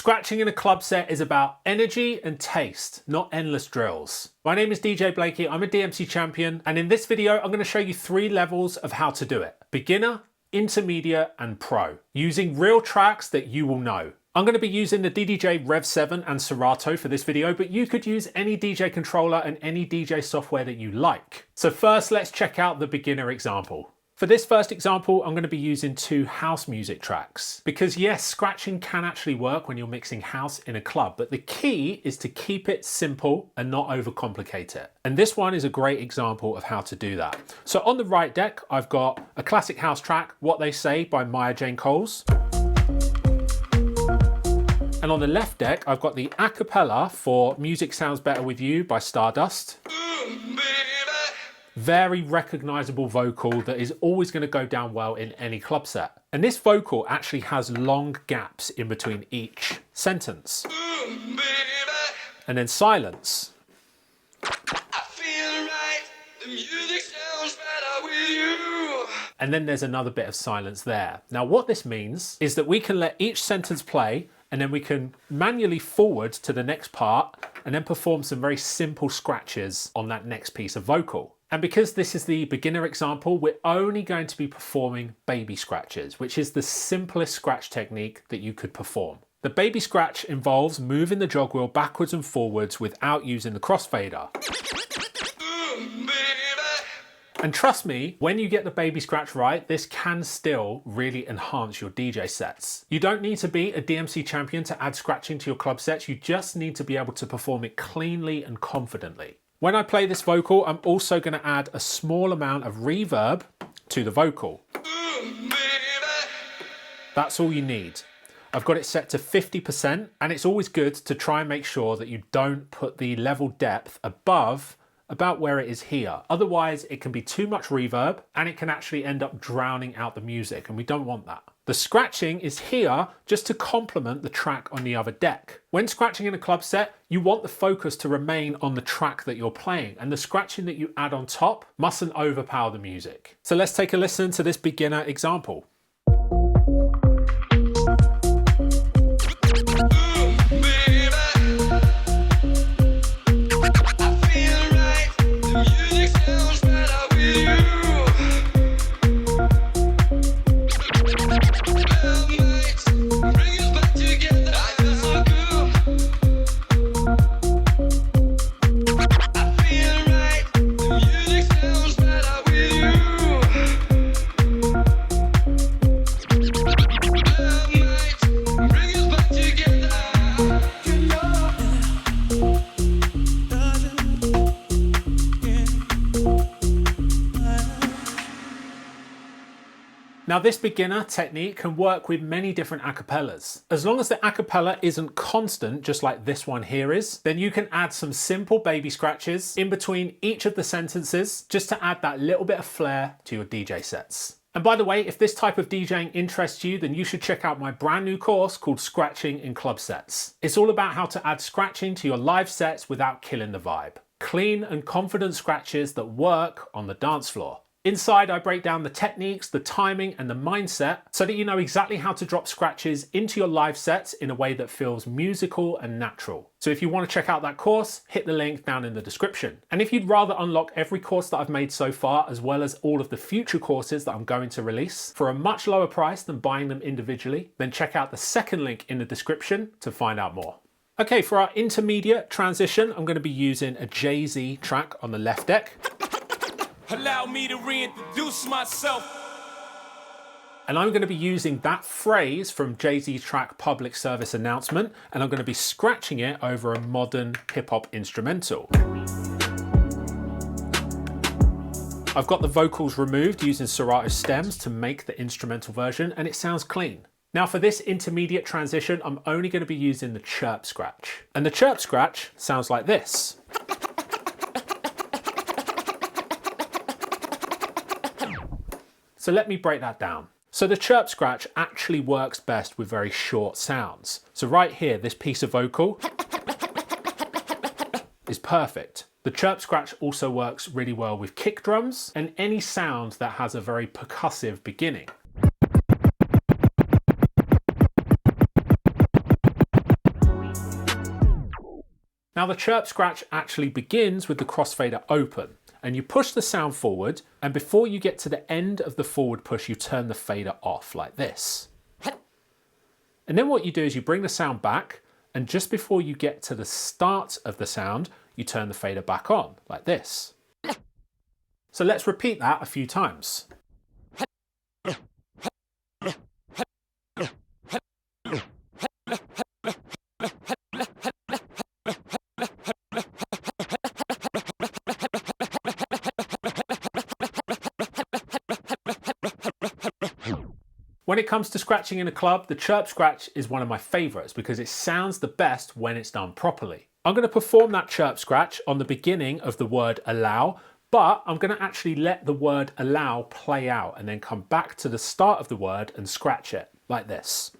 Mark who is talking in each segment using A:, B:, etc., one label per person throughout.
A: Scratching in a club set is about energy and taste, not endless drills. My name is DJ Blakey, I'm a DMC champion, and in this video I'm going to show you 3 levels of how to do it. Beginner, intermediate and pro, using real tracks that you will know. I'm going to be using the DDJ Rev 7 and Serato for this video, but you could use any DJ controller and any DJ software that you like. So first let's check out the beginner example. For this first example, I'm going to be using 2 house music tracks. Because yes, scratching can actually work when you're mixing house in a club, but the key is to keep it simple and not overcomplicate it. And this one is a great example of how to do that. So on the right deck, I've got a classic house track, What They Say by Maya Jane Coles. And on the left deck, I've got the a cappella for Music Sounds Better With You by Stardust. Very recognizable vocal that is always going to go down well in any club set. And this vocal actually has long gaps in between each sentence. And then silence. And then there's another bit of silence there. Now what this means is that we can let each sentence play and then we can manually forward to the next part and then perform some very simple scratches on that next piece of vocal. And because this is the beginner example, we're only going to be performing baby scratches, which is the simplest scratch technique that you could perform. The baby scratch involves moving the jog wheel backwards and forwards without using the crossfader. And trust me, when you get the baby scratch right, this can still really enhance your DJ sets. You don't need to be a DMC champion to add scratching to your club sets, you just need to be able to perform it cleanly and confidently. When I play this vocal, I'm also going to add a small amount of reverb to the vocal. That's all you need. I've got it set to 50%, and it's always good to try and make sure that you don't put the level depth above about where it is here. Otherwise, it can be too much reverb and it can actually end up drowning out the music, and we don't want that. The scratching is here just to complement the track on the other deck. When scratching in a club set, you want the focus to remain on the track that you're playing, and the scratching that you add on top mustn't overpower the music. So let's take a listen to this beginner example. Now this beginner technique can work with many different acapellas. As long as the acapella isn't constant, just like this one here is, then you can add some simple baby scratches in between each of the sentences just to add that little bit of flair to your DJ sets. And by the way, if this type of DJing interests you, then you should check out my brand new course called Scratching in Club Sets. It's all about how to add scratching to your live sets without killing the vibe. Clean and confident scratches that work on the dance floor. Inside, I break down the techniques, the timing and the mindset so that you know exactly how to drop scratches into your live sets in a way that feels musical and natural. So if you want to check out that course, hit the link down in the description. And if you'd rather unlock every course that I've made so far, as well as all of the future courses that I'm going to release for a much lower price than buying them individually, then check out the second link in the description to find out more. Okay, for our intermediate transition, I'm going to be using a Jay-Z track on the left deck.
B: Allow me to reintroduce myself.
A: And I'm going to be using that phrase from Jay-Z's track Public Service Announcement, and I'm going to be scratching it over a modern hip-hop instrumental. I've got the vocals removed using Serato stems to make the instrumental version, and it sounds clean. Now for this intermediate transition, I'm only going to be using the chirp scratch. And the chirp scratch sounds like this. So let me break that down. So the chirp scratch actually works best with very short sounds. So right here, this piece of vocal is perfect. The chirp scratch also works really well with kick drums and any sound that has a very percussive beginning. Now the chirp scratch actually begins with the crossfader open, and you push the sound forward, and before you get to the end of the forward push, you turn the fader off like this. And then what you do is you bring the sound back, and just before you get to the start of the sound, you turn the fader back on like this. So let's repeat that a few times. When it comes to scratching in a club, the chirp scratch is one of my favourites because it sounds the best when it's done properly. I'm going to perform that chirp scratch on the beginning of the word allow, but I'm going to actually let the word allow play out and then come back to the start of the word and scratch it like this.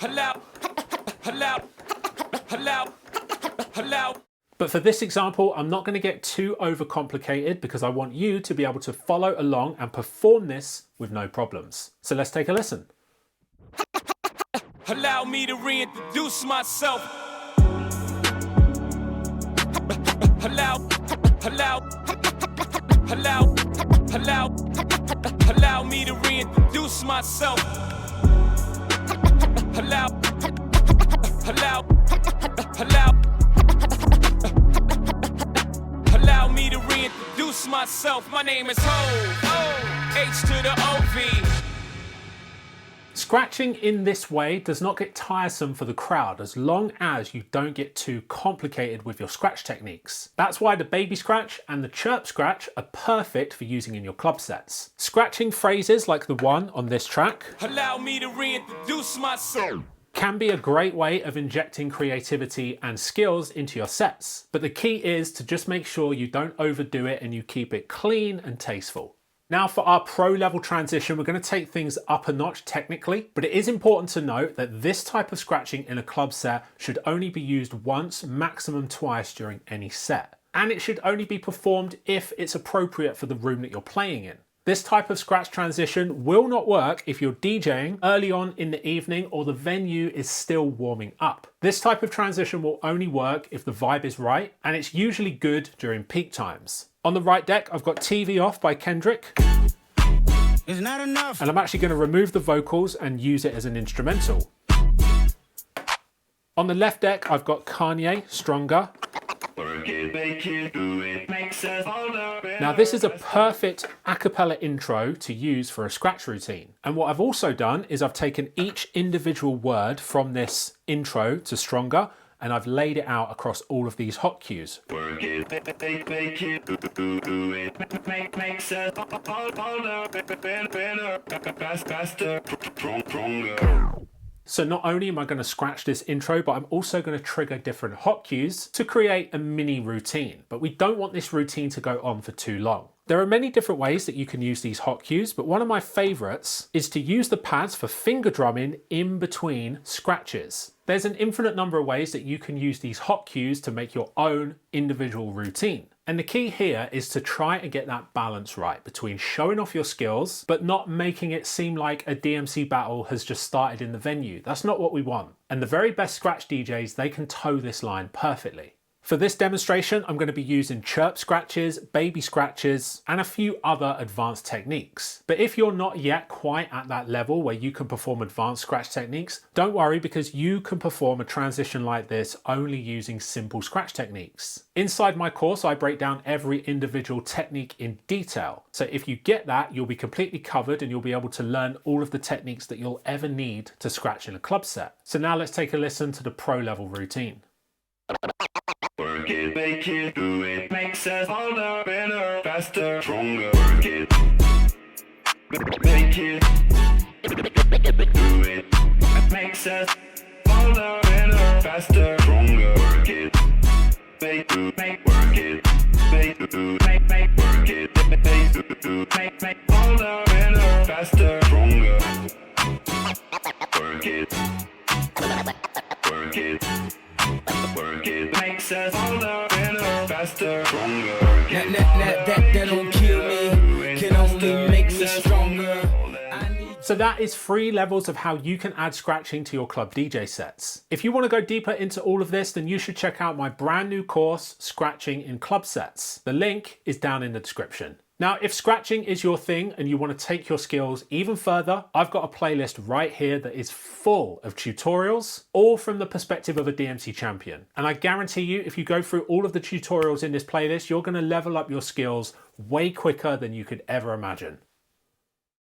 B: Allow, allow, allow, allow.
A: But for this example, I'm not going to get too overcomplicated because I want you to be able to follow along and perform this with no problems. So let's take a listen.
B: Allow me to reintroduce myself. Allow, allow, allow, allow, allow me to reintroduce myself. Allow, allow, allow. Allow me to reintroduce myself. My name is Ho, H to the O-V.
A: Scratching in this way does not get tiresome for the crowd as long as you don't get too complicated with your scratch techniques. That's why the baby scratch and the chirp scratch are perfect for using in your club sets. Scratching phrases like the one on this track,
B: allow me to reintroduce myself,
A: can be a great way of injecting creativity and skills into your sets. But the key is to just make sure you don't overdo it and you keep it clean and tasteful. Now for our pro level transition, we're going to take things up a notch technically, but it is important to note that this type of scratching in a club set should only be used once, maximum twice during any set. And it should only be performed if it's appropriate for the room that you're playing in. This type of scratch transition will not work if you're DJing early on in the evening or the venue is still warming up. This type of transition will only work if the vibe is right, and it's usually good during peak times. On the right deck, I've got TV Off by Kendrick.
C: It's not enough.
A: And I'm actually going to remove the vocals and use it as an instrumental. On the left deck, I've got Kanye, Stronger. Now this is a perfect a cappella intro to use for a scratch routine. And what I've also done is I've taken each individual word from this intro to Stronger and I've laid it out across all of these hot cues. So not only am I going to scratch this intro, but I'm also going to trigger different hot cues to create a mini routine. But we don't want this routine to go on for too long. There are many different ways that you can use these hot cues, but one of my favorites is to use the pads for finger drumming in between scratches. There's an infinite number of ways that you can use these hot cues to make your own individual routine. And the key here is to try and get that balance right between showing off your skills, but not making it seem like a DMC battle has just started in the venue. That's not what we want. And the very best scratch DJs, they can toe this line perfectly. For this demonstration, I'm going to be using chirp scratches, baby scratches, and a few other advanced techniques. But if you're not yet quite at that level where you can perform advanced scratch techniques, don't worry because you can perform a transition like this only using simple scratch techniques. Inside my course, I break down every individual technique in detail. So if you get that, you'll be completely covered and you'll be able to learn all of the techniques that you'll ever need to scratch in a club set. So now let's take a listen to the pro level routine.
D: Work it, make it, do it, makes us harder, better, faster, stronger. Work it, make it, do it, makes us harder, better, faster, stronger. Work it, make, do, make, work it, make, do, make, work it, make, do, make, harder, better, faster, stronger. Work it, work it. Work it, makes us harder, better, faster, stronger. That
C: don't kill me, can only make us stronger. I need
A: So that is 3 levels of how you can add scratching to your club DJ sets. If you want to go deeper into all of this, then you should check out my brand new course, Scratching in Club Sets. The link is down in the description. Now, if scratching is your thing and you want to take your skills even further, I've got a playlist right here that is full of tutorials, all from the perspective of a DMC champion. And I guarantee you, if you go through all of the tutorials in this playlist, you're going to level up your skills way quicker than you could ever imagine.